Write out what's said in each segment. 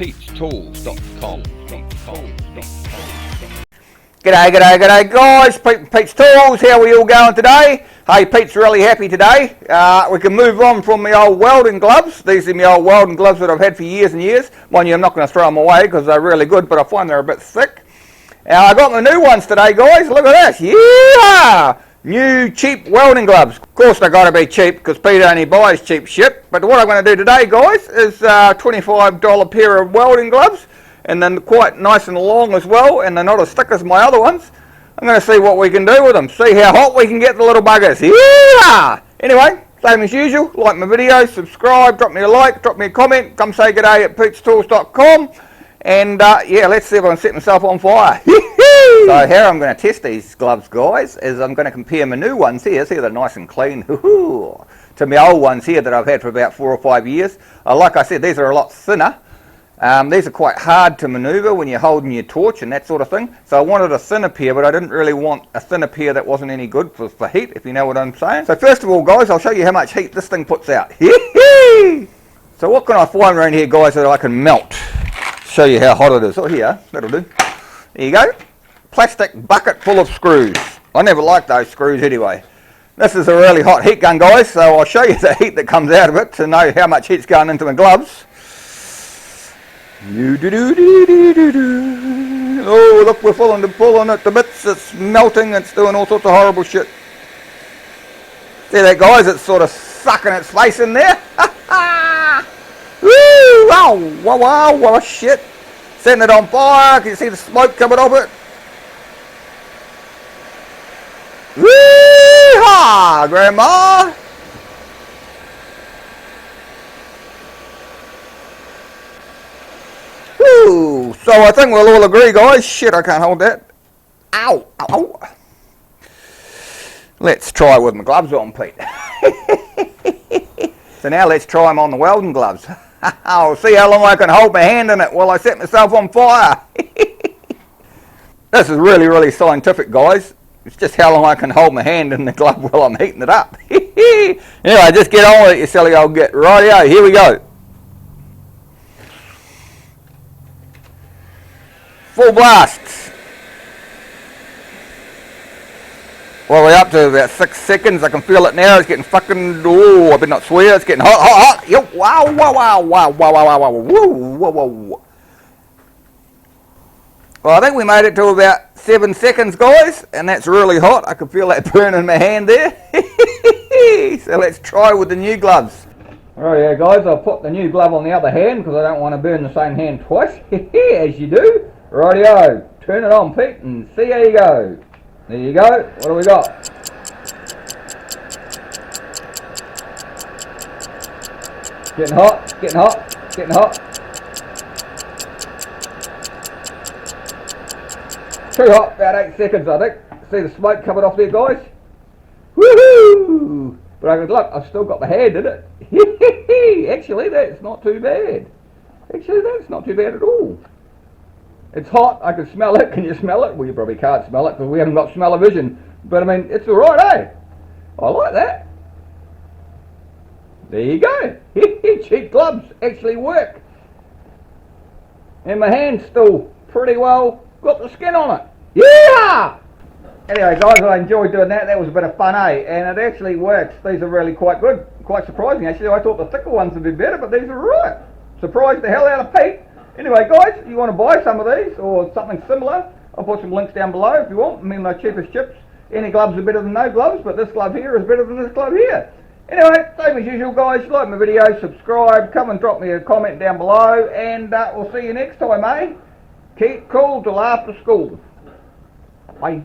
pete'stools.com. G'day guys, Pete from Pete's Tools. How are we all going today? Hey, Pete's really happy today. We can move on from my old welding gloves. These are my old welding gloves that I've had for years and years. Mind you, I'm not going to throw them away because they're really good, but I find they're a bit thick. I got my new ones today, guys. Look at this. Yeah! New cheap welding gloves. Of course they've got to be cheap because Pete only buys cheap shit. But what I'm going to do today, guys, is a $25 pair of welding gloves. And then quite nice and long as well, and they're not as thick as my other ones. I'm going to see what we can do with them. See how hot we can get the little buggers. Yeah! Anyway, same as usual, like my videos, subscribe, drop me a like, drop me a comment, come say g'day at pete'stools.com. And yeah, let's see if I can set myself on fire. So how I'm going to test these gloves, guys, is I'm going to compare my new ones here. See, they're nice and clean. To my old ones here that I've had for about 4 or 5 years. Like I said, these are a lot thinner. These are quite hard to manoeuvre when you're holding your torch and that sort of thing. So I wanted a thinner pair, but I didn't really want a thinner pair that wasn't any good for heat, if you know what I'm saying. So first of all, guys, I'll show you how much heat this thing puts out. So what can I find around here, guys, that I can melt? Show you how hot it is. Oh, here, that'll do. There you go. Plastic bucket full of screws. I never liked those screws anyway. This is a really hot heat gun, guys, so I'll show you the heat that comes out of it to know how much heat's going into my gloves. Oh, look, we're pulling it to bits. It's melting. It's doing all sorts of horrible shit. See that, guys? It's sort of sucking its face in there. Woo! Wow! Wow! Wow! Wow! Shit! Setting it on fire. Can you see the smoke coming off it? Woo-ha! Grandma! Ooh, so I think we'll all agree, guys. Shit, I can't hold that. Ow, ow, ow. Let's try with my gloves on, Pete. So now let's try them on the welding gloves. I'll see how long I can hold my hand in it while I set myself on fire. This is really, really scientific, guys. It's just how long I can hold my hand in the glove while I'm heating it up. Anyway, just get on with it, you silly old git. Rightio, here we go. Full blast. Well, we're up to about 6 seconds. I can feel it now. It's getting fucking, oh, I better not swear. It's getting hot, hot, hot. Yo, wow, wow, wow, wow, wow, wow, wow, woo, whoa, whoa. Well, I think we made it to about 7 seconds, guys, and that's really hot. I can feel that burn in my hand there. So let's try with the new gloves. Alright, yeah, guys, I'll put the new glove on the other hand because I don't want to burn the same hand twice, as you do. Rightio, turn it on, Pete, and see how you go. There you go. What do we got? Getting hot, getting hot, getting hot. Too hot, about 8 seconds, I think. See the smoke coming off there, guys? Woohoo! But I can look, I've still got the hand in it. Actually, that's not too bad. Actually, that's not too bad at all. It's hot, I can smell it. Can you smell it? Well, you probably can't smell it because we haven't got smell-o-vision. But I mean, it's alright, eh? I like that. There you go. Cheap gloves actually work. And my hand's still pretty well got the skin on it. Yeah! Anyway, guys, I enjoyed doing that. That was a bit of fun, eh? And it actually works. These are really quite good. Quite surprising, actually. I thought the thicker ones would be better, but these are right. Surprised the hell out of Pete. Anyway, guys, you want to buy some of these or something similar, I'll put some links down below if you want. I mean, my cheapest chips. Any gloves are better than no gloves, but this glove here is better than this glove here. Anyway, same as usual, guys. Like my video, subscribe, come and drop me a comment down below, and we'll see you next time, eh? Keep cool till after school. Bye.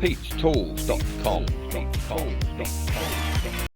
pete'stools.com.